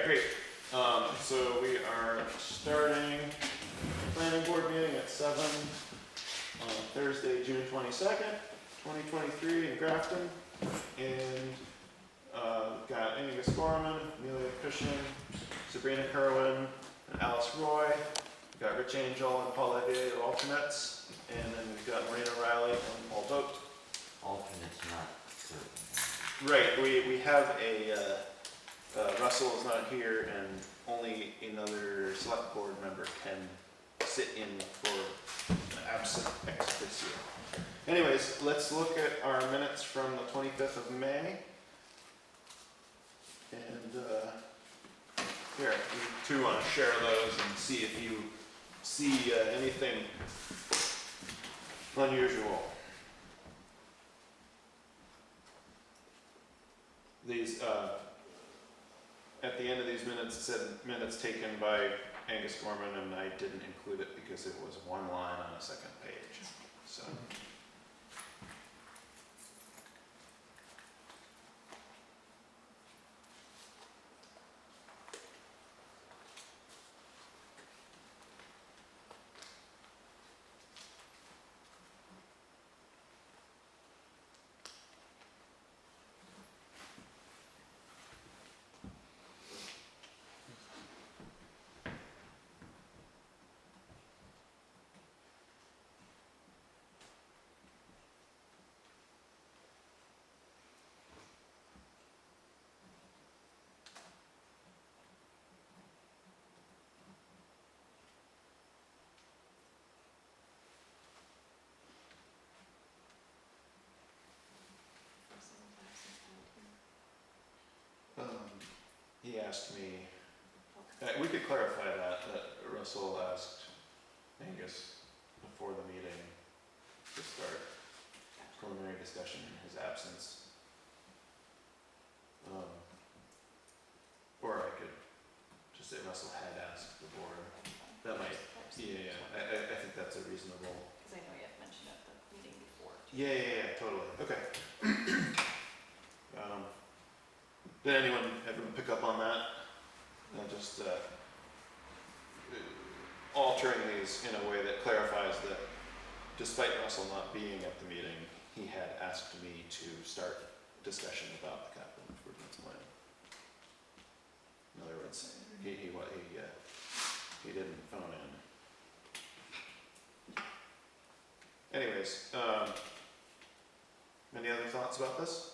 great. So we are starting planning board meeting at 7 on Thursday, June 22nd, 2023 in Grafton. And got Angus Gorman, Amelia Cushing, Sabrina Kerwin, and Alice Roy. We've got Rich Angel and Paul Evier, alternates. And then we've got Marina Riley and Paul Vogt. Alternates not certain. Right, we have a, Russell is not here and only another select board member can sit in for absent ex officio. Anyways, let's look at our minutes from the 25th of May. And here, you two want to share those and see if you see anything unusual. These, at the end of these minutes, it said minutes taken by Angus Gorman, and I didn't include it because it was one line on a second page. So. He asked me, we could clarify that Russell asked Angus before the meeting to start preliminary discussion in his absence. Or I could just say Russell had asked the board. That might, yeah, I think that's a reasonable. Because I know you had mentioned at the meeting before. Yeah, totally. Okay. Did anyone ever pick up on that? Just altering these in a way that clarifies that despite Russell not being at the meeting, he had asked me to start discussion about the capital improvements plan. In other words, he didn't phone in. Anyways, any other thoughts about this?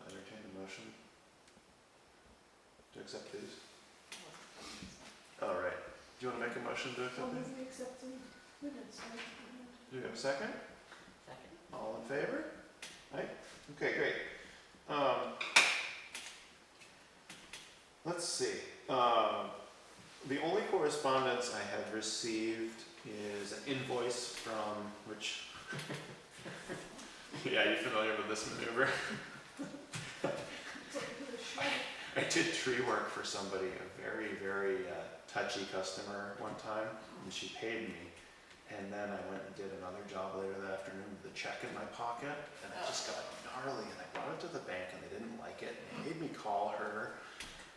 Entertain a motion to accept these. All right. Do you want to make a motion to accept these? We accept the minutes. Do you have a second? Second. All in favor? Right? Okay, great. Let's see. The only correspondence I have received is an invoice from which. Yeah, you familiar with this maneuver? I did tree work for somebody, a very, very touchy customer one time, and she paid me. And then I went and did another job later that afternoon with a check in my pocket, and it just got gnarly, and I brought it to the bank, and they didn't like it, and they made me call her,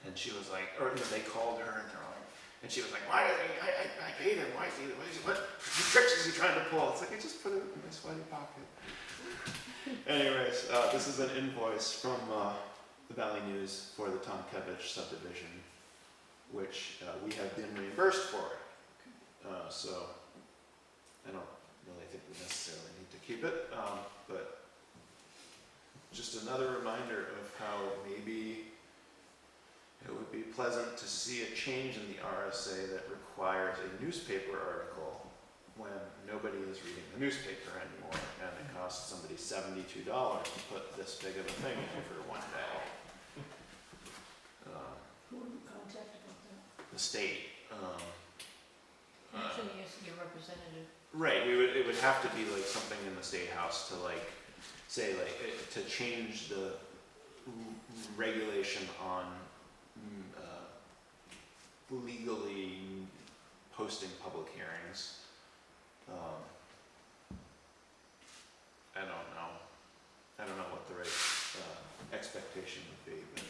and she was like, or they called her, and they're like, and she was like, why, I paid him, what tricks is he trying to pull? It's like, I just put it in my sweaty pocket. Anyways, this is an invoice from the Valley News for the Tomkevich subdivision, which we have been reimbursed for. So I don't really think we necessarily need to keep it, but just another reminder of how maybe it would be pleasant to see a change in the RSA that requires a newspaper article when nobody is reading the newspaper anymore, and it costs somebody $72 to put this big of a thing in for one day. Who would we contact about that? The state. Actually, your representative. Right. It would have to be like something in the state house to like say like to change the regulation on legally posting public hearings. I don't know what the right expectation would be, but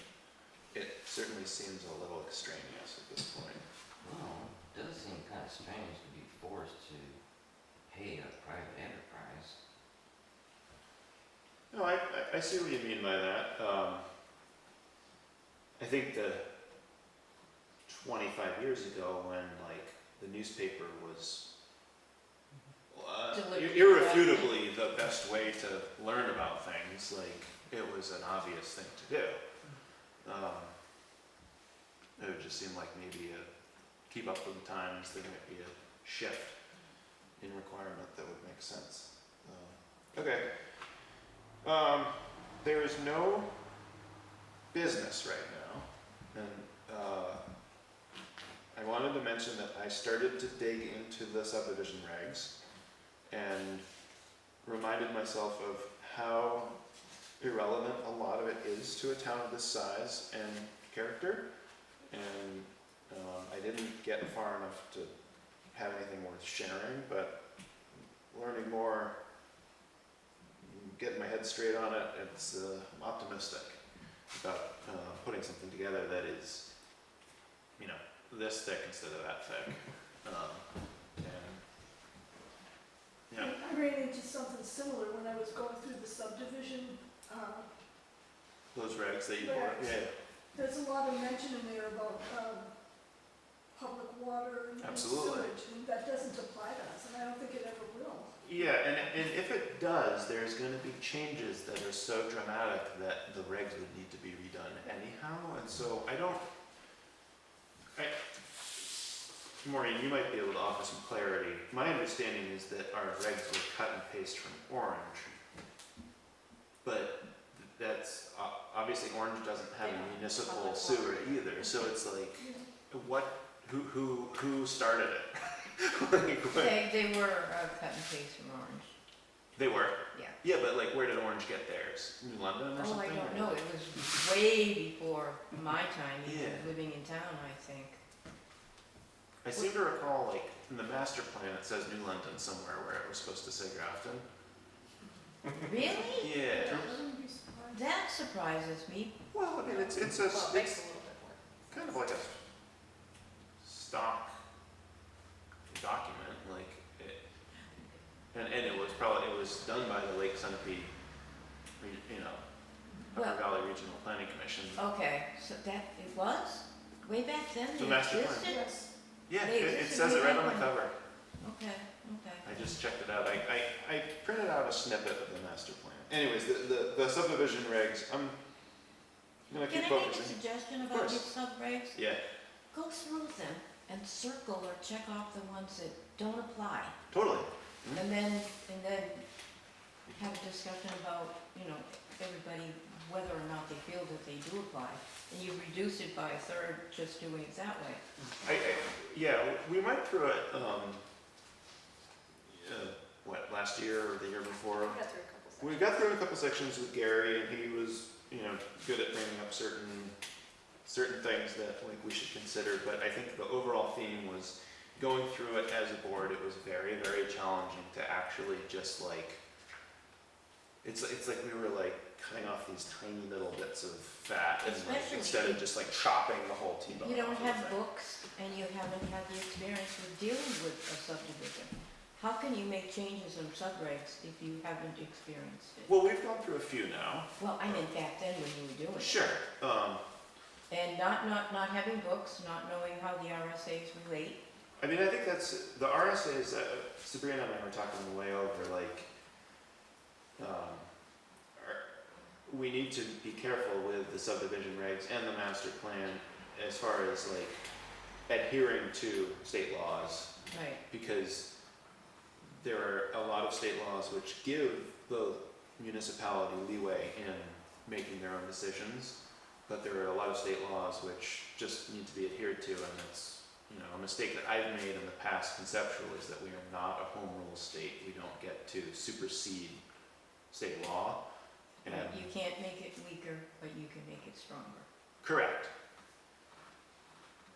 it certainly seems a little extraneous at this point. Well, it does seem kind of strange to be forced to pay a private enterprise. No, I see what you mean by that. I think 25 years ago when like the newspaper was Delivered irrefutably the best way to learn about things, like it was an obvious thing to do. It would just seem like maybe keep up with the times, there might be a shift in requirement that would make sense. Okay. There is no business right now, and I wanted to mention that I started to dig into the subdivision regs and reminded myself of how irrelevant a lot of it is to a town of this size and character, and I didn't get far enough to have anything worth sharing, but learning more, getting my head straight on it, I'm optimistic about putting something together that is, you know, this thick instead of that thick. And yeah, I ran into something similar when I was going through the subdivision. those regs that you bought, Regs. yeah, There's a lot of mention in there about public water and Absolutely. sewage, and that doesn't apply to us, and I don't think it ever will. yeah, and if it does, there's going to be changes that are so dramatic that the regs would need to be redone anyhow, and so Maureen, you might be able to offer some clarity. My understanding is that our regs were cut and paste from Orange, but that's obviously Orange doesn't have a municipal sewer either, so it's like, who started it? Like, what- They were cut and paste from Orange. They were? Yeah. Yeah, but like, where did Orange get theirs? New London or Oh, something? I don't or- know, it was way before my time, even Yeah. living in town, I think. I seem to recall, like, in the master plan, it says New London somewhere where it was supposed to say Grafton. Really? Yeah. I wouldn't be surprised. That surprises me. Well, I mean, it's Well, it makes a little bit more. kind of like a stock document, like, and it was done by the Lake Sunapee, Upper Well- Valley Regional Planning Commission. Okay, so that, it was? Way back then, The they master plan. existed? Yes. Yeah, They it existed says it way right on back the when. cover. Okay, okay. I just checked it out. I printed out a snippet of the master plan. Anyways, the subdivision regs, I'm gonna Can keep I make a focusing. suggestion Of about course. these sub-regs? Yeah, Go through them and circle or check off the ones that don't apply. totally. And then have a discussion about, everybody, whether or not they feel that they do apply. And you reduce it by a third just doing it that way. Yeah, we went through it, last year or the year before? We got through a couple sections with Gary, and he was, good at bringing up certain things that like we should consider. But I think the overall theme was going through it as a board. It was very, very challenging to actually just like. It's like we were like cutting off these tiny little bits of fat, and like, Especially instead of if just like chopping the whole T-bone. You don't off of have the thing. books and you haven't had the experience with dealing with a subdivision. How can you make changes in subregs if you haven't experienced it? Well, we've gone through a few now. Well, I meant back then when you were doing it. Sure. And not having books, not knowing how the RSAs relate. I mean, I think that's the RSA's. Sabrina and I were talking on the way over. Like, we need to be careful with the subdivision regs and the master plan as far as like adhering to state laws, Right. because there are a lot of state laws which give the municipality leeway in making their own decisions, but there are a lot of state laws which just need to be adhered to, and it's a mistake that I've made in the past conceptually is that we are not a home rule state. We don't get to supersede state law. And Right. You can't make it weaker, but you can make it stronger. correct.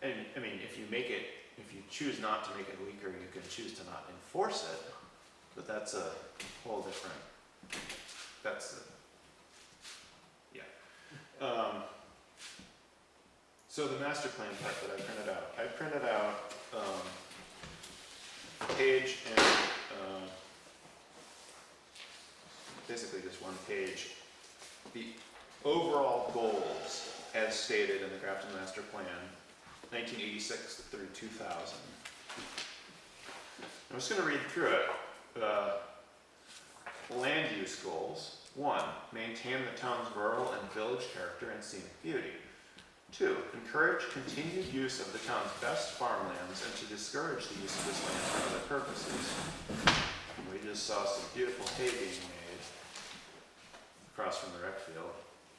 And I mean, if you choose not to make it weaker, you can choose to not enforce it, but that's a whole different, So the master plan part that I printed out a page and basically just one page. The overall goals as stated in the Grafton Master Plan, 1986 through 2000. I'm just going to read through it. Land use goals. 1. Maintain the town's rural and village character and scenic beauty. 2. Encourage continued use of the town's best farmlands and to discourage the use of this land for other purposes. And we just saw some beautiful hay being made across from the rec field.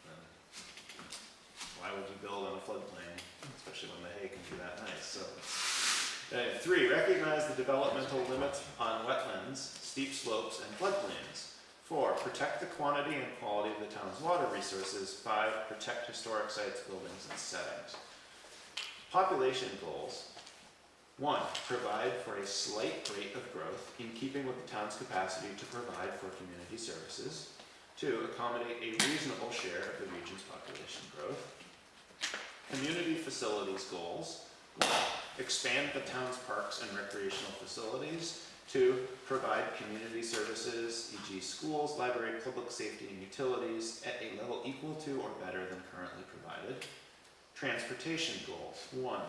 And why would you build on a floodplain, especially when the hay can be that nice? So, 3. Recognize the developmental limits on wetlands, steep slopes, and floodplains. 4. Protect the quantity and quality of the town's water resources. 5. Protect historic sites, buildings, and settings. Population goals. 1. Provide for a slight rate of growth in keeping with the town's capacity to provide for community services. 2. Accommodate a reasonable share of the region's population growth. Community facilities goals. 1. Expand the town's parks and recreational facilities. 2. Provide community services, e.g. schools, library, public safety, and utilities at a level equal to or better than currently provided. Transportation goals. 1.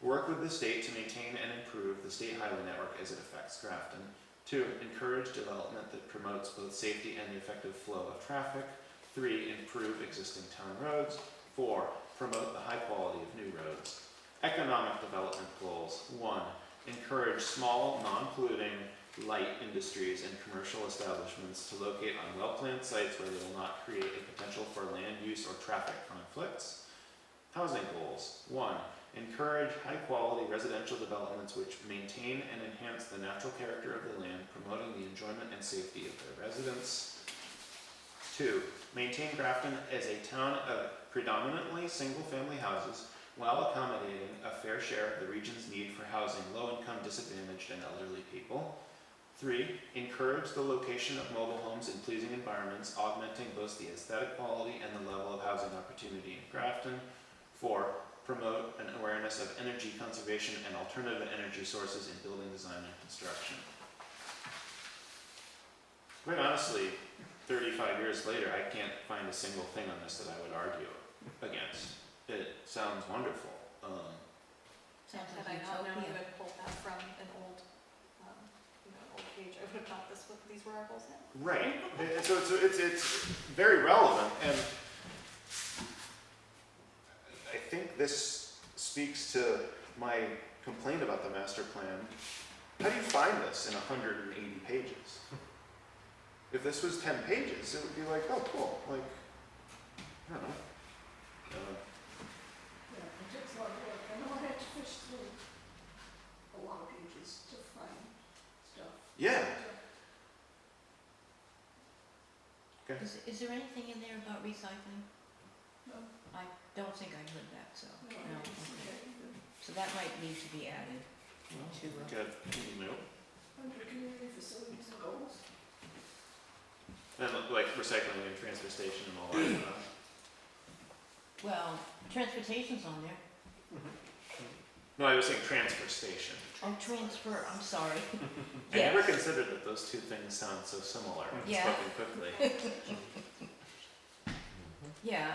Work with the state to maintain and improve the state highway network as it affects Grafton. 2. Encourage development that promotes both safety and the effective flow of traffic. 3. Improve existing town roads. 4. Promote the high quality of new roads. Economic development goals. 1. Encourage small, non-polluting, light industries and commercial establishments to locate on well-planned sites where they will not create a potential for land use or traffic conflicts. Housing goals. 1. Encourage high-quality residential developments which maintain and enhance the natural character of the land, promoting the enjoyment and safety of their residents. 2. Maintain Grafton as a town of predominantly single-family houses while accommodating a fair share of the region's need for housing low-income, disadvantaged, and elderly people. 3. Encourage the location of mobile homes in pleasing environments, augmenting both the aesthetic quality and the level of housing opportunity in Grafton. 4. Promote an awareness of energy conservation and alternative energy sources in building design and construction. Quite honestly, 35 years later, I can't find a single thing on this that I would argue against. It sounds wonderful. Sounds Had like I not known you utopia. had pulled that from an old, old page, I would have thought these were our goals now. Right. So it's very relevant, and I think this speaks to my complaint about the master plan. How do you find this in 180 pages? If this was 10 pages, it would be like, oh, cool. Like, I don't know. Yeah, it takes a lot of work. I know I had to fish through a lot of pages to find stuff. Yeah. Okay. Is there anything in there about recycling? No. I don't think I heard that, so, No, I no, didn't see okay. that either. So that might need to be added to, Good. Nope. Under community facilities and goals. And like recycling and transport station and all that stuff. well, transportation's on there. No, I was saying transfer station. Oh, transfer, I'm sorry. I never Yes. considered that those two things sound so similar. Yeah. Spoken quickly. Yeah,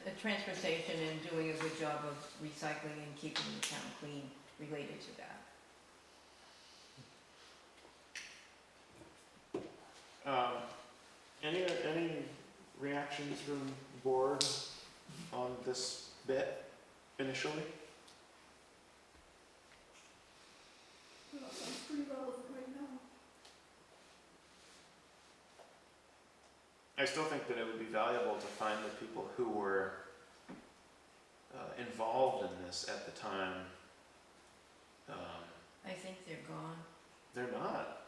a transfer station and doing a good job of recycling and keeping the town clean related to that. Any reactions from the board on this bit initially? Well, sounds pretty relevant right now. I still think that it would be valuable to find the people who were involved in this at the time. I think they're gone. They're not.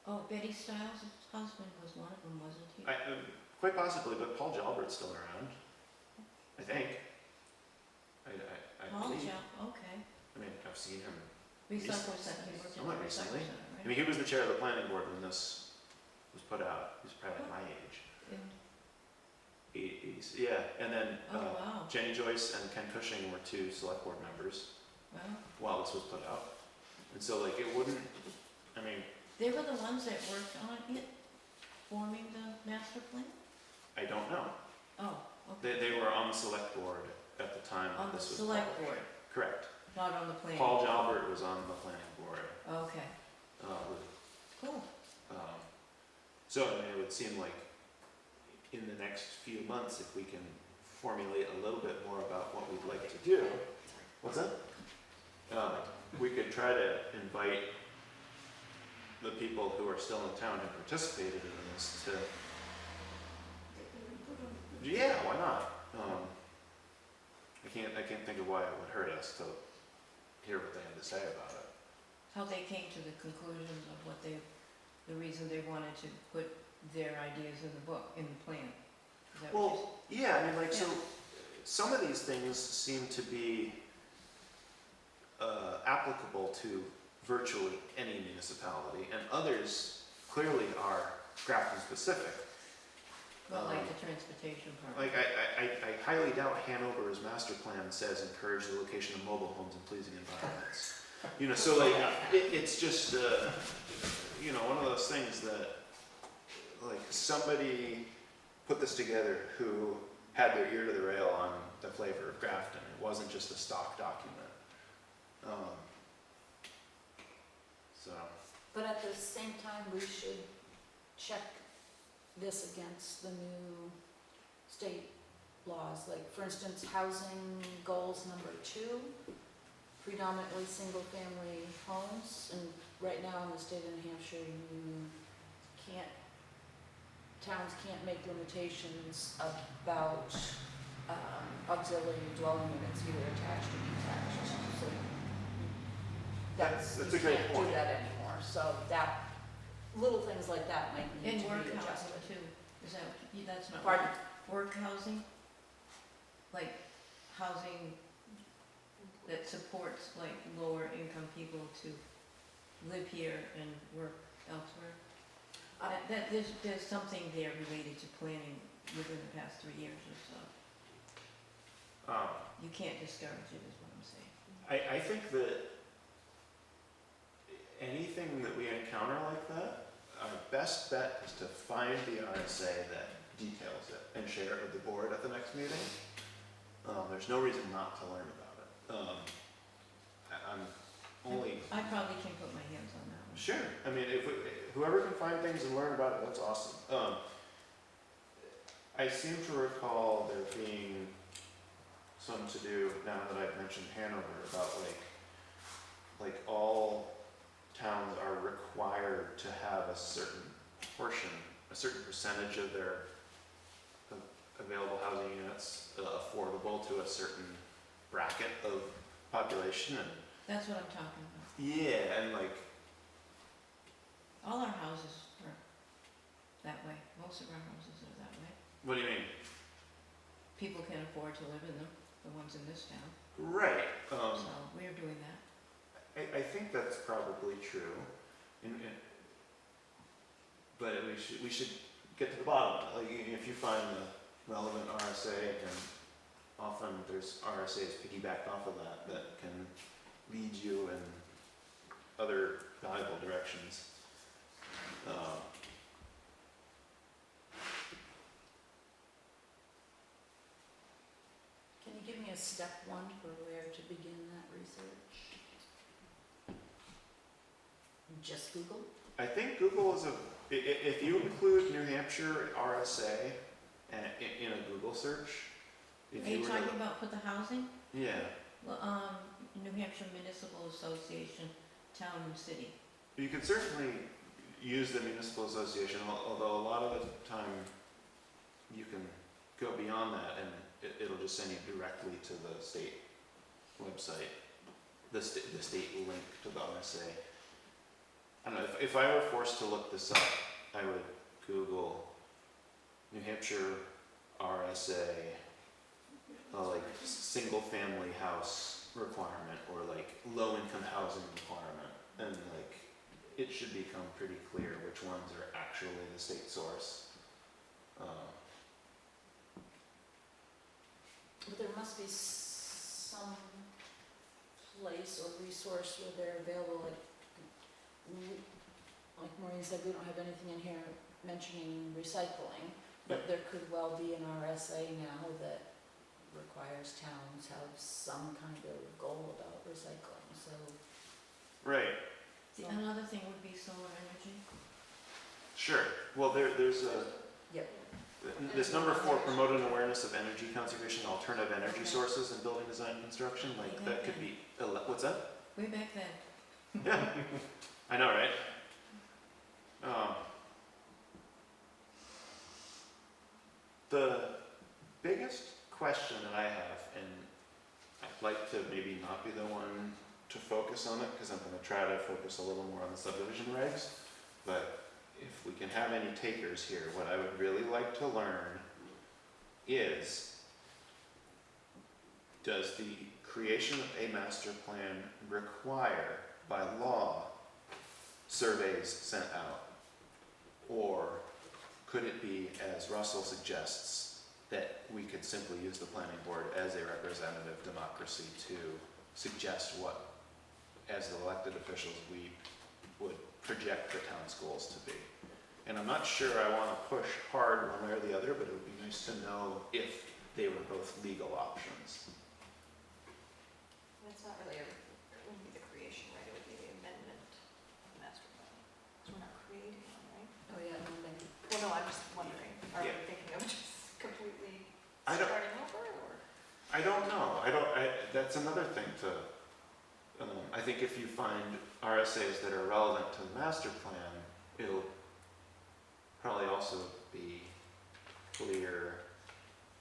Oh, Betty Stiles' husband was one of them, wasn't he? Quite possibly, but Paul Jalbert's still around. I think. I Paul believe. okay. I mean, I've seen him. Recycle center, he worked at Somewhat the recycle recently. center, I right? mean, he was the chair of the planning board when this was put out. He was probably like my age. Yeah. 80s, yeah, and then Oh, wow, Jenny Joyce and Ken Cushing were two select board members well, while this was put out. And so like it wouldn't, I mean, they were the ones that worked on it, forming the master plan? I don't know. Oh, okay, They were on the select board at the time on that the this was select published. board, Correct. not on the plan? Paul Jalbert was on the planning board. Okay, with, cool, so I mean, it would seem like in the next few months, if we can formulate a little bit more about what we'd like to do. What's that? We could try to invite the people who are still in town who participated in this to, yeah, why not? I can't think of why it would hurt us to hear what they had to say about it. how they came to the conclusions of what they, the reason they wanted to put their ideas in the book, in the plan. Is that what Well, yeah, I mean, like, so, Yeah. some of these things seem to be applicable to virtually any municipality, and others clearly are Grafton specific. well, like the transportation part? Like, I highly doubt Hanover's master plan says encourage the location of mobile homes in pleasing environments. You know, so like, it's just, you know, one of those things that, like, somebody put this together who had their ear to the rail on the flavor of Grafton. It wasn't just a stock document. So, But at the same time, we should check this against the new state laws. Like, for instance, housing goals number 2, predominantly single-family homes. And right now in the state of New Hampshire, towns can't make limitations about auxiliary dwelling units, either attached or detached. So That's a you great can't point. do that anymore. So that, little things like that might need And to work be housing adjusted. too, is that, that's not. Pardon? Work housing? Like housing that supports like lower income people to live here and work elsewhere? There's something there related to planning within the past 3 years or so. You can't discourage it, is what I'm saying. I think that anything that we encounter like that, our best bet is to find the RSA that details it and share it with the board at the next meeting. There's no reason not to learn about it. I'm only, I probably can put my hands on that one. sure, I mean, whoever can find things and learn about it, that's awesome. I seem to recall there being some to do, now that I've mentioned Hanover, about like all towns are required to have a certain portion, a certain percentage of their available housing units affordable to a certain bracket of population, and That's what I'm talking about. yeah, and like, All our houses are that way. Most of our houses are that way. what do you mean? People can afford to live in them, the ones in this town. Right, So we're doing that. I think that's probably true, but we should get to the bottom of it. Like, if you find the relevant RSA, and often there's RSAs piggybacked off of that can lead you in other valuable directions. Can you give me a step 1 for where to begin that research? Just Google? I think Google is if you include New Hampshire RSA in a Google search, if Are you were to- talking about for the housing? yeah, Well, New Hampshire Municipal Association, Town and City. you can certainly use the municipal association, although a lot of the time you can go beyond that and it'll just send you directly to the state website, the state link to the RSA. I don't know, if I were forced to look this up, I would Google New Hampshire RSA, like single family house requirement or like low income housing requirement, and like it should become pretty clear which ones are actually the state source. But there must be some place or resource where they're available, like Maureen said, we don't have anything in here mentioning recycling, but there could well be an RSA now that requires towns have some kind of goal about recycling, so. Right, Another thing would be solar energy. sure. Well, there's a, Yep. this number 4, promote an awareness of energy conservation, alternative energy sources in building design and construction, like that could be, what's that? Way back then. Yeah, I know, right? The biggest question that I have, and I'd like to maybe not be the one to focus on it, because I'm gonna try to focus a little more on the subdivision regs, but if we can have any takers here, what I would really like to learn is, does the creation of a master plan require, by law, surveys sent out? Or could it be, as Russell suggests, that we could simply use the planning board as a representative democracy to suggest what, as the elected officials, we would project the town's goals to be? And I'm not sure I want to push hard one way or the other, but it would be nice to know if they were both legal options. It's not really it wouldn't be the creation, right, it would be the amendment of the master plan, because we're not creating one, right? Oh, yeah, no, maybe. Well, no, I'm just wondering, are we Yeah. thinking of just completely I don't- starting over, or? I don't know. That's another thing to, I think if you find RSAs that are relevant to the master plan, it'll probably also be clear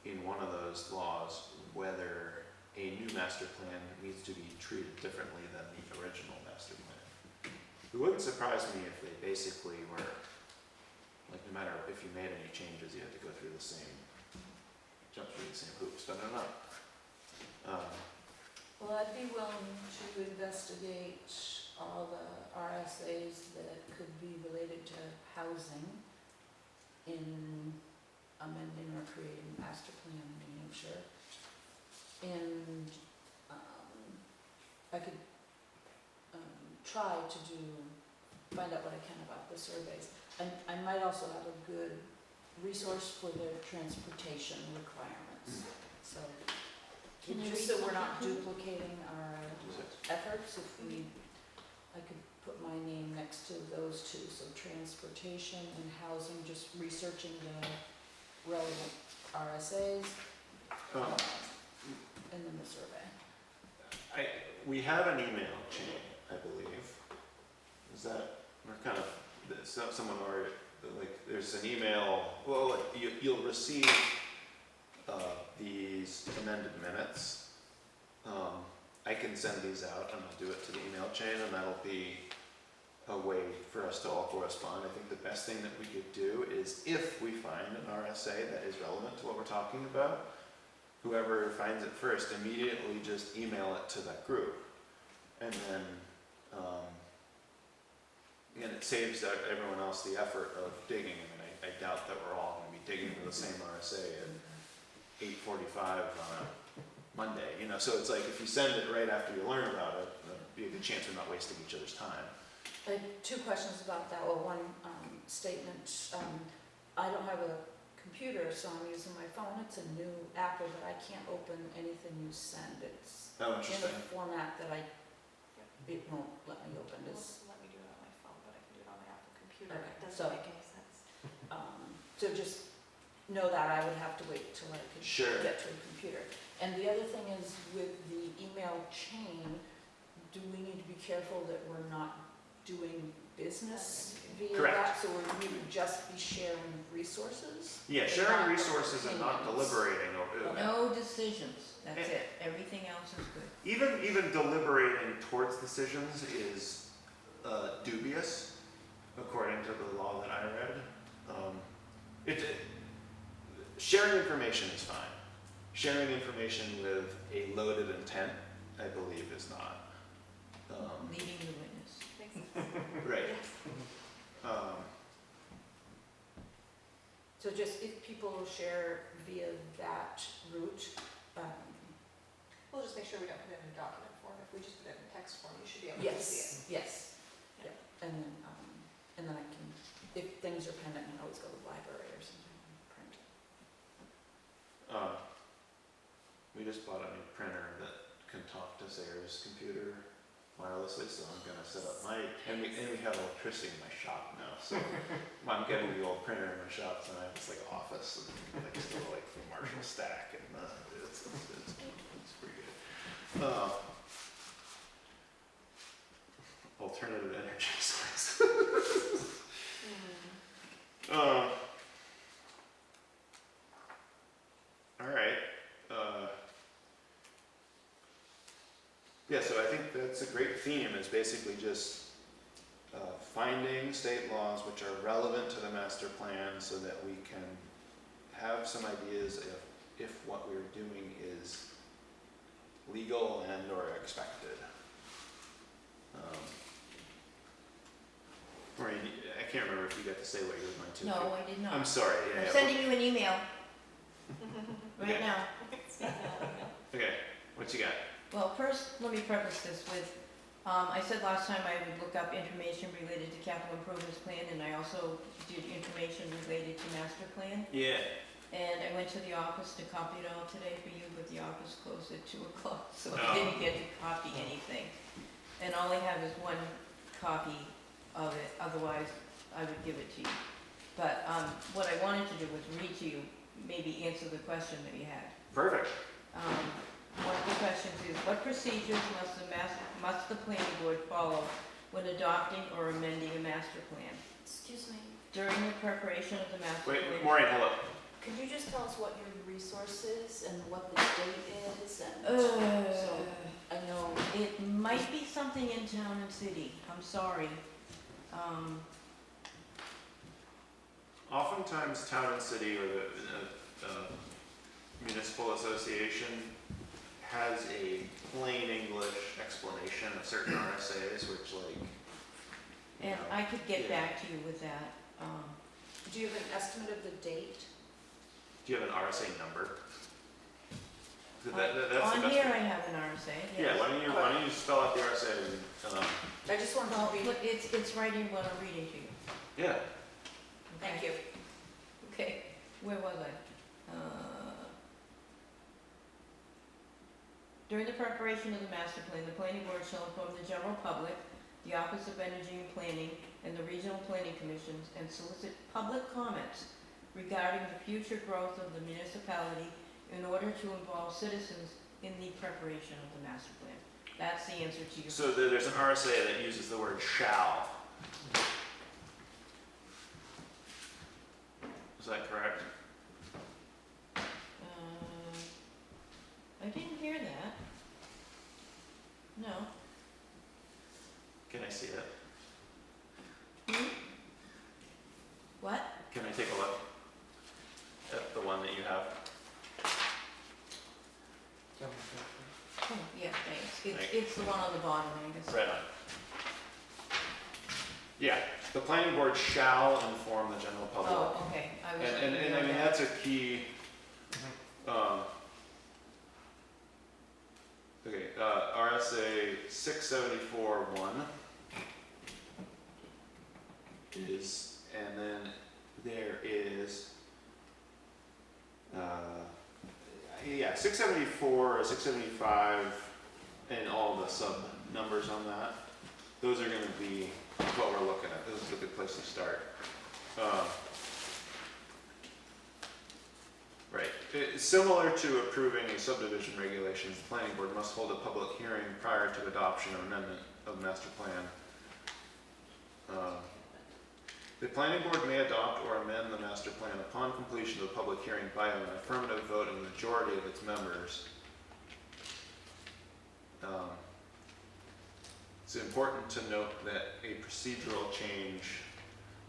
in one of those laws whether a new master plan needs to be treated differently than the original master plan. It wouldn't surprise me if they basically were, like, no matter if you made any changes, you had to go through the same, jump through the same hoops, but I don't know. Well, I'd be willing to investigate all the RSAs that could be related to housing in amending or creating master plan in New Hampshire. And I could try to find out what I can about the surveys. And I might also have a good resource for their transportation requirements, so. Can I Just read so we're not something? duplicating our efforts, if I could put my name next to those two, so transportation and housing, just researching the relevant RSAs, Um, and then the survey. We have an email chain, I believe. Is that, we're kind of, someone already, like, there's an email, well, you'll receive these amended minutes. I can send these out and I'll do it to the email chain, and that'll be a way for us to all correspond. I think the best thing that we could do is, if we find an RSA that is relevant to what we're talking about, whoever finds it first, immediately just email it to that group. And then, and it saves everyone else the effort of digging. I mean, I doubt that we're all gonna be digging for the same RSA at 8:45 on a Monday, you know, so it's like, if you send it right after you learn about it, there'd be a good chance we're not wasting each other's time. I have two questions about that. Well, one statement, I don't have a computer, so I'm using my phone. It's a new Apple, but I can't open anything you send. It's Oh, in a interesting. format that it won't let me open. It This, won't let me do it on my phone, but I can do it on my Apple computer, Okay, it doesn't so- make any sense. so just know that I would have to wait till I could Sure. get to a computer. And the other thing is, with the email chain, do we need to be careful that we're not doing business via Correct. that? So we would just be sharing resources? Yeah, sharing resources and not deliberating over, No decisions, that's it. Everything else is good. even deliberating towards decisions is dubious, according to the law that I read. Sharing information is fine. Sharing information with a loaded intent, I believe, is not. Leading the witness. Makes sense. Right. Yes. So just if people share via that route, just make sure we don't put it in a document form. If we just put it in text form, you should be able to see it. Yes, yeah, and then I can, if things are pending, I can always go to the library or something and print. We just bought a new printer that can talk to Sarah's computer wirelessly, so I'm gonna set up my, and we have electricity in my shop now, so I'm getting the old printer in my shop, so I have this like office, and like still like from Marshall Stack, and it's pretty good. Alternative energy source. All right. Yeah, so I think that's a great theme, is basically just finding state laws which are relevant to the master plan so that we can have some ideas if what we're doing is legal and or expected. Maureen, I can't remember if you got to say what you were going to. No, I did not. I'm sorry. Yeah, I'm yeah. sending you an email right Okay. now. Okay, what you got? Well, first, let me preface this with, I said last time I would look up information related to capital improvements plan, and I also did information related to master plan. Yeah. And I went to the office to copy it all today for you, but the office closed at 2 o'clock, so Oh. I didn't get to copy anything. And all I have is one copy of it, otherwise I would give it to you. But what I wanted to do was read to you, maybe answer the question that you had. Perfect. One of the questions is, what procedures must the planning board follow when adopting or amending a master plan? Excuse me, During the preparation of the master Wait, plan. Maureen, hold up. could you just tell us what your resource is and what the date is and, so I know, It might be something in town and city, I'm sorry. Oftentimes, town and city or the municipal association has a plain English explanation of certain RSAs, which like. you And know, I could get yeah. back to you with that. do you have an estimate of the date? Do you have an RSA number? 'Cause that's the On best here way. I have an RSA, yes. Yeah, why don't you spell out the RSA and, I just wanted Well, to be, look, it's right in what I'm reading to you. yeah. thank Okay? you. Okay, where was I? During the preparation of the master plan, the planning board shall inform the general public, the Office of Energy and Planning, and the regional planning commissions, and solicit public comments regarding the future growth of the municipality in order to involve citizens in the preparation of the master plan. That's the answer to your. So there's an RSA that uses the word shall. Is that correct? I didn't hear that. No. Can I see it? What? Can I take a look at the one that you have? Oh, yeah, thanks. Thanks. It's the one on the bottom, I guess. Right on. Yeah, the planning board shall inform the general public. Oh, okay. I was. And I mean, that's a key, okay, RSA 674-1 is, and then there is, yeah, 674 or 675 and all the sub numbers on that. Those are gonna be what we're looking at. This is a good place to start. Right. Similar to approving a subdivision regulations, the planning board must hold a public hearing prior to adoption or amendment of master plan. The planning board may adopt or amend the master plan upon completion of the public hearing by an affirmative vote of the majority of its members. It's important to note that a procedural change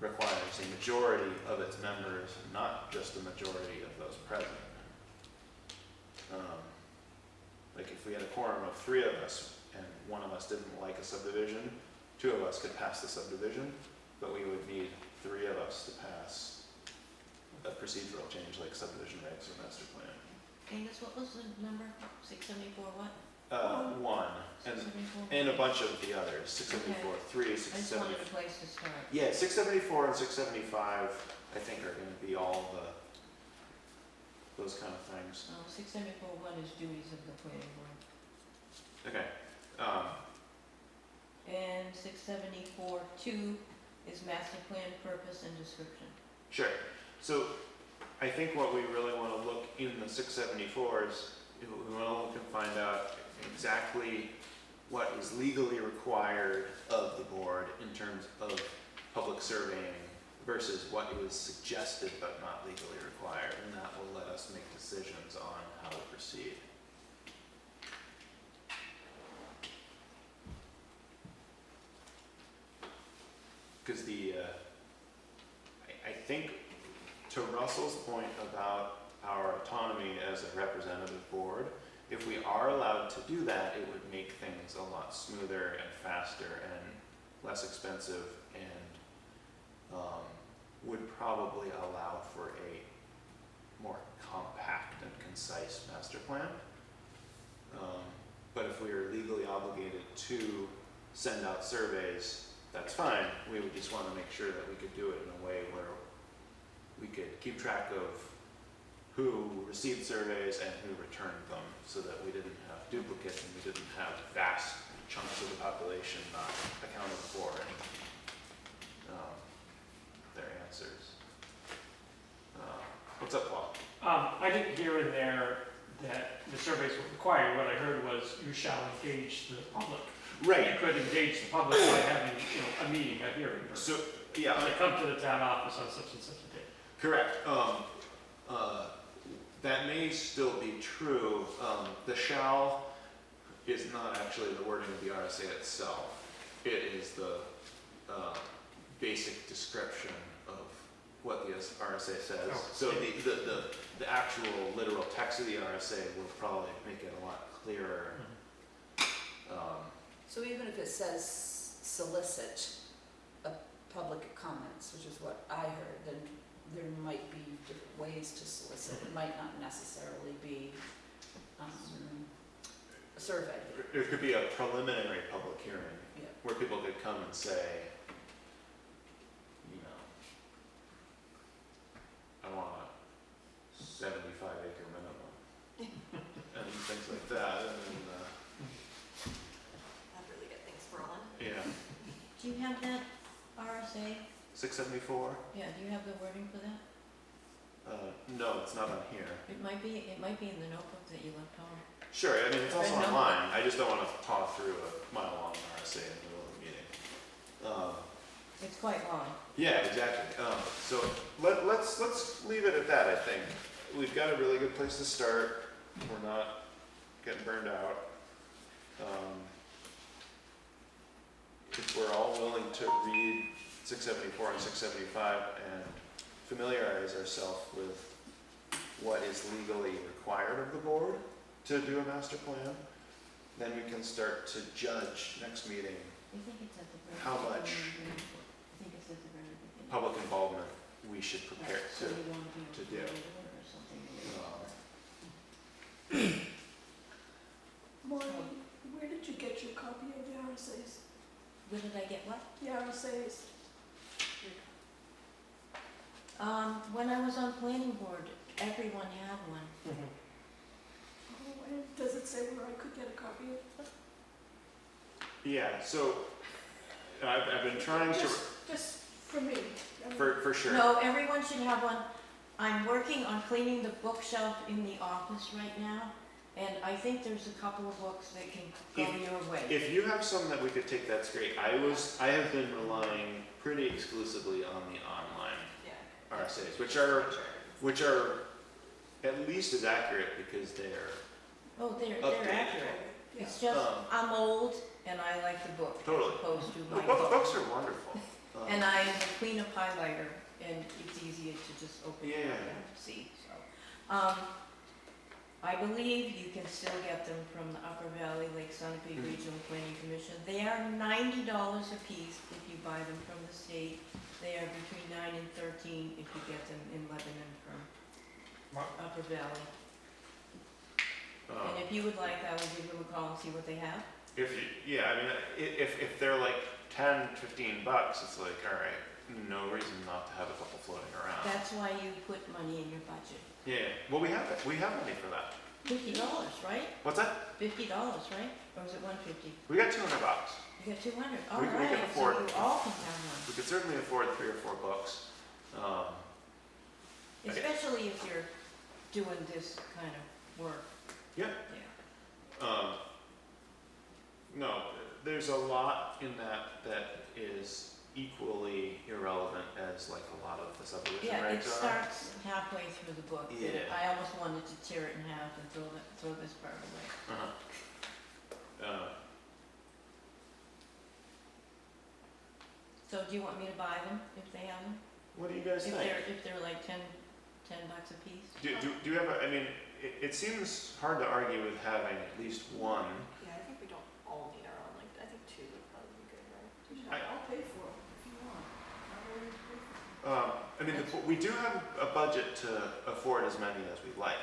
requires a majority of its members, not just a majority of those present. Like if we had a quorum of 3 of us and one of us didn't like a subdivision, 2 of us could pass the subdivision, but we would need 3 of us to pass a procedural change like subdivision regs or master plan. Angus, what was the number? 674 what? one, and, 674. and a bunch of the others, 674, 3, I just 670. wanted a place to start. Yeah, 674 and 675, I think are gonna be all those kind of things. 674-1 is duties of the planning board. Okay, And 674-2 is master plan purpose and description. sure. So I think what we really wanna look in the 674s, we wanna look and find out exactly what is legally required of the board in terms of public surveying versus what is suggested but not legally required, and that will let us make decisions on how to proceed. Because I think to Russell's point about our autonomy as a representative board, if we are allowed to do that, it would make things a lot smoother and faster and less expensive, and would probably allow for a more compact and concise master plan. But if we are legally obligated to send out surveys, that's fine. We would just want to make sure that we could do it in a way where we could keep track of who received surveys and who returned them, so that we didn't have duplicates and we didn't have vast chunks of the population not accounted for in their answers. What's up, Paul? I didn't hear in there that the surveys were required. What I heard was you shall engage the public. Right. You could engage the public by having, a meeting, a hearing. Or So, yeah, They come to the town office on such and such a day. correct. That may still be true. The shall is not actually the wording of the RSA itself. It is the basic description of what the RSA says. Oh, So yeah. the actual literal text of the RSA will probably make it a lot clearer. So even if it says solicit public comments, which is what I heard, then there might be different ways to solicit. It might not necessarily be a survey. There could be a preliminary public hearing Yeah. where people could come and say, I want a 75-acre minimum, and things like that, and then, That'd really get things rolling. yeah, Do you have that RSA? 674? Yeah, do you have the wording for that? No, it's not on here. It might be in the notebook that you left home. Sure, I mean, it's also Right, no. online, I just don't want to paw through a mile-long RSA in the middle of a meeting. It's quite long. Yeah, exactly. So let's leave it at that, I think. We've got a really good place to start. We're not getting burned out. If we're all willing to read 674 and 675 and familiarize ourselves with what is legally required of the board to do a master plan, then we can start to judge next meeting I think it's at the very How beginning. much? I think it's at the very beginning. public involvement we should prepare So you want to to do. or something. Maureen, where did you get your copy of the RSA's? Where did I get what? The RSA's? When I was on planning board, everyone had one. Oh, and does it say where I could get a copy of it? Yeah, so I've been trying to, Just for me. I mean, for sure. No, everyone should have one. I'm working on cleaning the bookshelf in the office right now, and I think there's a couple of books that can go your way. If you have some that we could take, that's great. I have been relying pretty exclusively on the online Yeah. RSAs, which are at least as accurate because they're Oh, they're Updated. accurate. Yeah. It's just, I'm old and I like the book as Totally. opposed to the my book. books are wonderful. And I am a cleanup highlighter, and it's easier to just open it up Yeah. and see, so. I believe you can still get them from the Upper Valley Lake Sunapee Mhm. Regional Planning Commission. They are $90 a piece if you buy them from the state. They are between 9 and 13 if you get them in Lebanon from Wow. Upper Valley. And if you would like, I will give them a call and see what they have. If you, yeah, I mean, if they're like 10, 15 bucks, it's like, all right, no reason not to have a couple floating around. That's why you put money in your budget. Yeah, well, we have it. We have money for that. $50, right? What's that? $50, right? Or is it $150? We got 200 bucks. You got 200. All We can right, so afford you it. all can have one. We could certainly afford 3 or 4 books. Okay. Especially if you're doing this kind of work. Yeah. Yeah. No, there's a lot in that is equally irrelevant as like a lot of the subdivision Yeah, it regs are. starts halfway through the book. Yeah. I almost wanted to tear it in half and throw this part away. Uh-huh. So do you want me to buy them if they have them? What do you guys think? If they're like $10 a piece? Do you have a, I mean, it seems hard to argue with having at least one. Yeah, I think we don't all need our own, like, I think 2 would probably be good, right? I'll pay for it if you want. I'm willing to pay for it. I mean, we do have a budget to afford as many as we like.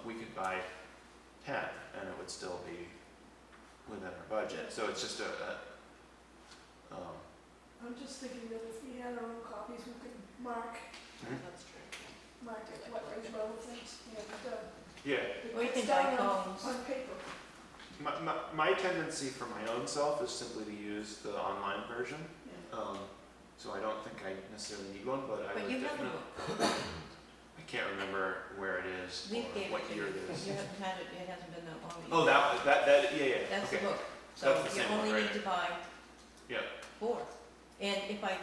We could buy 10 and it would still be within our budget. So it's just I'm just thinking that if we had our own copies, we could mark That's true. it, what as well things, yeah. Or you it's can buy down cones. on paper. My tendency for my own self is simply to use the online version. Yeah. So I don't think I necessarily need one, but I But would you have a definitely. book. I can't remember where it is We or gave what it to year you. it is. You haven't had it, it hasn't been that long. Oh, that, yeah. That's the Okay. book. So That's the you same one, only right? need to buy Yeah. 4. And if I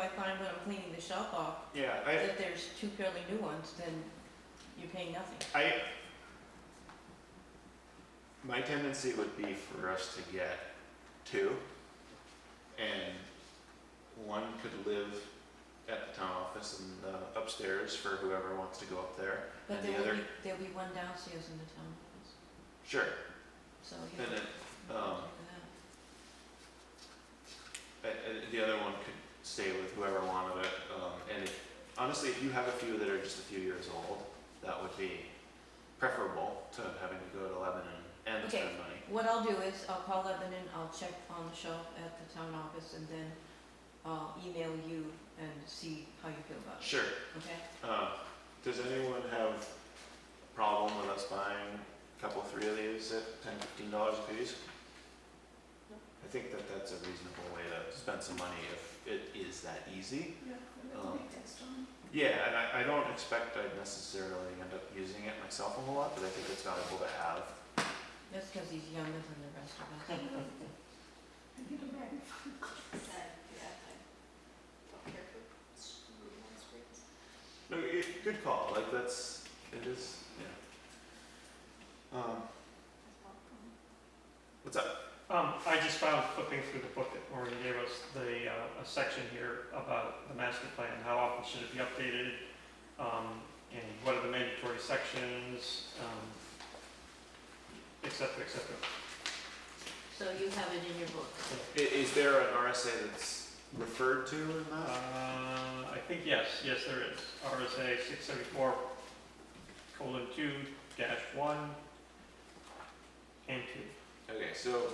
find when I'm cleaning the shelf off Yeah, that there's 2 fairly new ones, then you're paying nothing. my tendency would be for us to get 2, and one could live at the town office and upstairs for whoever wants to go up there. But And the other, there'll be one downstairs in the town office. sure, So you and can then, check that. the other one could stay with whoever wanted it. And honestly, if you have a few that are just a few years old, that would be preferable to having to go to Lebanon and Okay. spend money. What I'll do is, I'll call Lebanon, I'll check on the shelf at the town office, and then I'll email you and see how you feel about it, Sure. okay? Does anyone have a problem with us buying a couple, 3 of these at $10, $15 a piece? No. I think that's a reasonable way to spend some money if it is that easy. Yeah, and I think that's done. Yeah, and I don't expect I'd necessarily end up using it myself a whole lot, but I think it's valuable to have. That's because he's younger than the rest of us. And get them back. Yeah, I don't care for moving on screens. No, good call. Like it is. Yeah. What's up? I just found flipping through the book that Maureen gave us, a section here about the master plan, how often should it be updated, and what are the mandatory sections, et cetera, et cetera. So you have it in your book. Is there an RSA that's referred to in that? I think yes, there is. RSA 674:2-1 and 2. Okay, so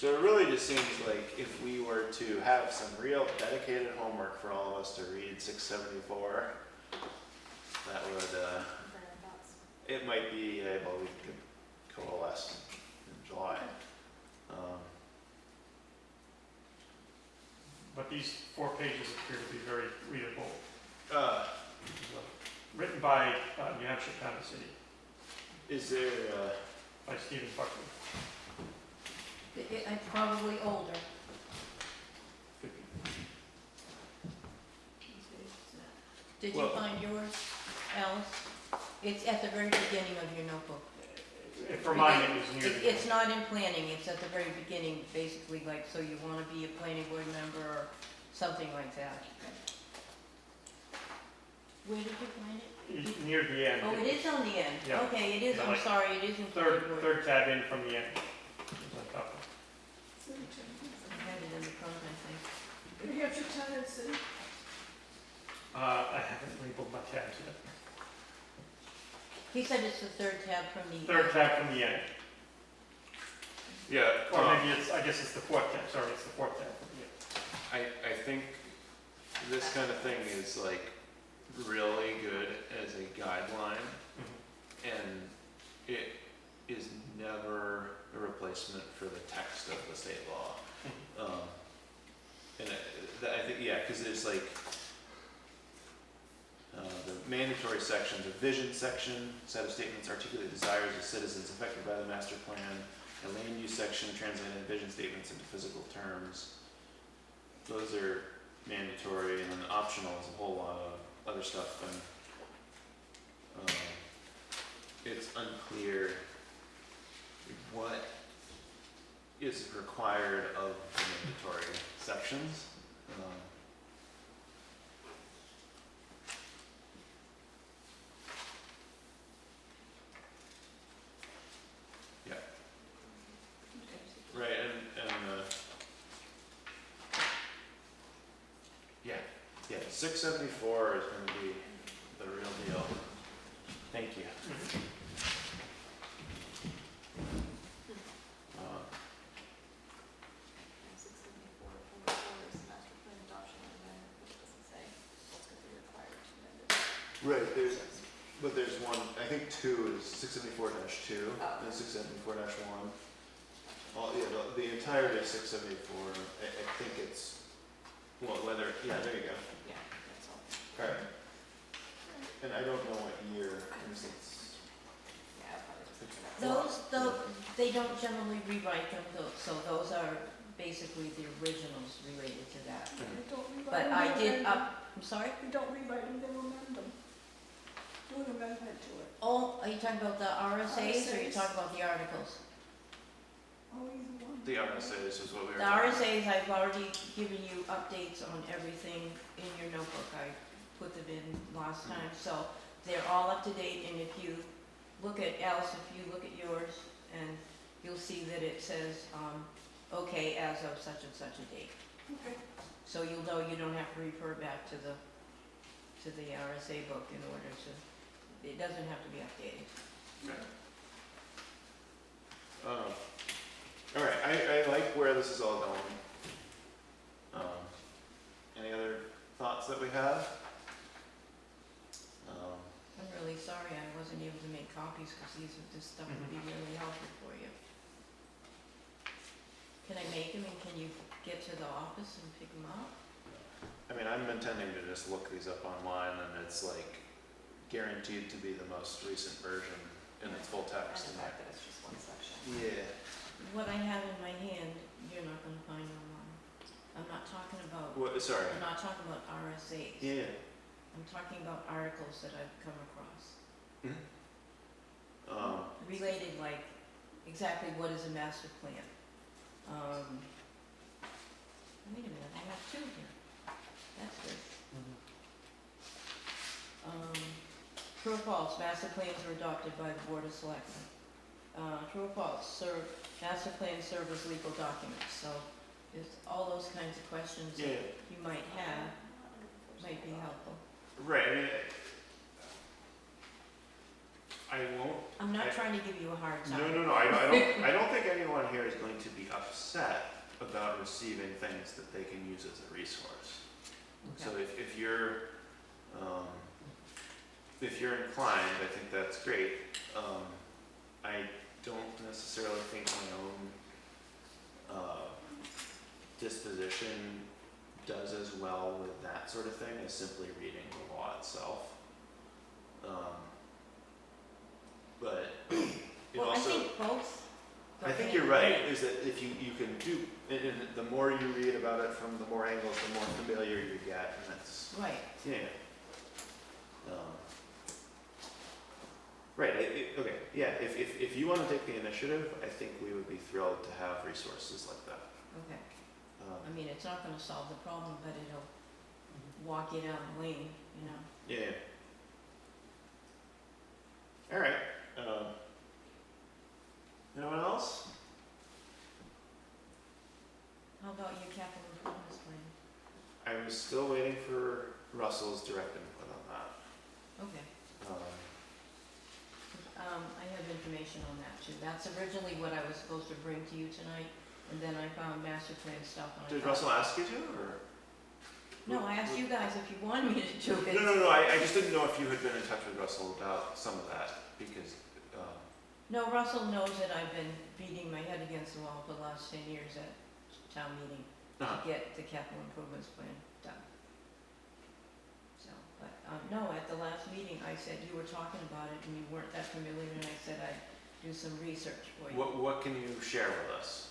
it really just seems like if we were to have some real dedicated homework for all of us to read 674, that would, it might be able, we could coalesce in July. But these 4 pages appear to be very readable. Uh, Written by New Hampshire Town and City, is there, by Stephen Buckley. I'm probably older. Could be. Did you Well- find yours, Alice? It's at the very beginning of your notebook. For mine, it was near the It's not in planning, it's at the very beginning, basically, like, so you want to be a planning board member or something like that. Where did you find it? near the end. Oh, it is on the end. Yeah. Okay, it is, Yeah, I'm like sorry, it is in planning board. Third tab in from the end. It was on top of it. I had it in the front, I think. New Hampshire Town and City. I haven't labeled my tabs yet. He said it's the third tab from the. third tab from the end. Yeah, Or maybe it's, I guess it's the fourth tab, sorry, it's the fourth tab from the end. I think this kind of thing is like really good as a guideline, and it is never a replacement for the text of the state law. And I think, yeah, because it's like the mandatory sections, a vision section, set of statements articulate desires of citizens affected by the master plan, a land use section translating vision statements into physical terms. Those are mandatory, and then optional is a whole lot of other stuff, and it's unclear what is required of the mandatory sections. Yeah. Right, and yeah, 674 is going to be the real deal. Thank you. And 674.4 is master plan adoption and amendment, which doesn't say what's gonna be required to amend it. Right, but there's one, I think 2 is 674-2 Oh. and 674-1. All, yeah, the entirety of 674, I think it's, well, whether, yeah, there you go. Yeah, that's all. Alright. And I don't know what year, because it's, Yeah, I'll probably just. look it up. Those, they don't generally rewrite them, so those are basically the originals related to that. They don't rewrite But them, I they did amend them. I'm sorry? They don't rewrite them, they amend them. Do an amendment to it. Oh, are you talking about the RSAs or are you RSAs. talking about the articles? Oh, either one. the RSA's is what we were The talking about. RSAs, I've already given you updates on everything in your notebook. I put them in last time, so they're all up to date, and if you look at Alice, if you look at yours, and you'll see that it says, okay, as of such and such a date. Okay. So you'll know you don't have to refer back to the RSA book in order to, it doesn't have to be updated. All right, I like where this is all going. Any other thoughts that we have? I'm really sorry I wasn't able to make copies, because this stuff would be really helpful for you. Can I make them, and can you get to the office and pick them up? I mean, I'm intending to just look these up online, and it's like guaranteed to be the most recent version in its full And text. the fact that it's just one section. Yeah. What I have in my hand, you're not gonna find online. I'm not talking about, What, sorry. I'm not talking about RSAs. Yeah. I'm talking about articles that I've come across. Related, like, exactly what is a master plan. Wait a minute, I have 2 here. That's good. True or false, master plans are adopted by the Board of Selectmen. True or false, master plans serve as legal documents, so it's all those kinds of questions that Yeah. you might have, might be helpful. Right. I mean, I won't. I'm not trying to give you a hard time. No. I don't think anyone here is going to be upset about receiving things that they can use as a resource. So Okay. if you're inclined, I think that's great. I don't necessarily think my own disposition does as well with that sort of thing as simply reading the law itself. But it Well, also, I think both. go I think hand you're in right, hand. is that if you can do, and the more you read about it from the more angles, the more familiar you get, and that's, Right, yeah. Right, okay, yeah, if you wanna take the initiative, I think we would be thrilled to have resources like that. okay. I mean, it's not gonna solve the problem, but it'll walk you down the lane, you know? Yeah. All right, anyone else? How about your capital improvements plan? I was still waiting for Russell's direct input on that. Okay, I have information on that too. That's originally what I was supposed to bring to you tonight, and then I found master plan stuff and I Did thought- Russell ask you to, or? No, I asked you guys if you wanted me to do it. No, I just didn't know if you had been in touch with Russell about some of that, because, No, Russell knows that I've been beating my head against the wall for the last 10 years at town meeting to get the capital improvements plan done. So, but, no, at the last meeting, I said you were talking about it and you weren't that familiar, and I said I'd do some research for you. what can you share with us?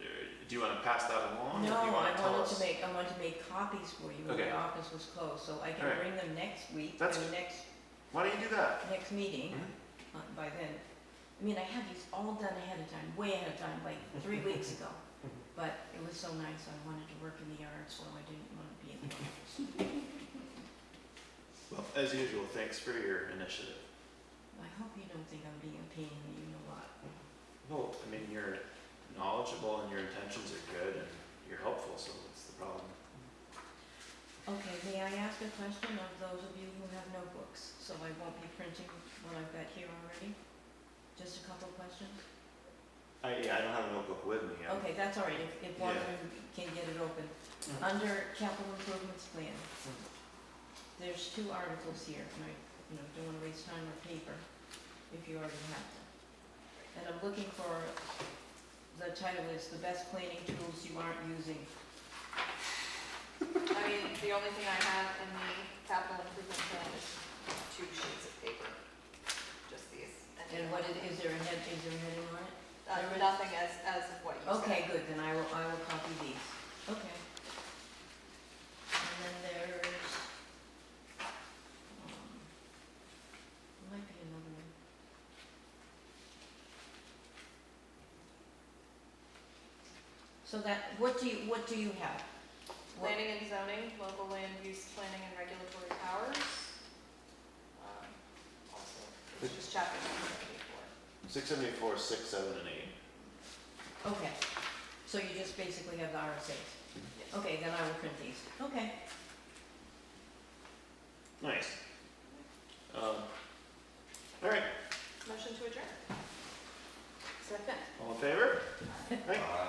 Do you wanna pass that along? or No, do you wanna I tell wanted us? I wanted to make copies for you when Okay. the office was closed, so I can Alright. bring them next week, That's- or next Why don't you do that? meeting. Mhm. By then, I mean, I had these all done ahead of time, way ahead of time, like 3 weeks ago. But it was so nice, I wanted to work in the yard, so I didn't want to be in the office. Well, as usual, thanks for your initiative. I hope you don't think I'm being a pain in the you-know-what. Well, I mean, you're knowledgeable and your intentions are good and you're helpful, so what's the problem? Okay, may I ask a question of those of you who have notebooks? So I won't be printing what I've got here already? Just a couple of questions? I don't have a notebook with me. Okay, that's all right, if one of Yeah. you can get it open. Mhm. Under capital improvements plan, there's 2 articles here, and I, don't want to waste time or paper if you already have them. And I'm looking for, the title is the best planning tools you aren't using. I mean, the only thing I have in the capital improvement plan is 2 sheets of paper, just these. And what is there a heading on it? Nothing as of what you said. Okay, good, then I will copy these. Okay. And then there's, might be another one. So that, what do you have? What- Planning and zoning, local land use planning and regulatory powers. Also, it's just chapter 174. 674, 6, 7, and 8. Okay, so you just basically have the RSA's. Yes. Okay, then I will print these. Okay. Nice. All right, Motion to adjourn. Second. all in favor? Uh,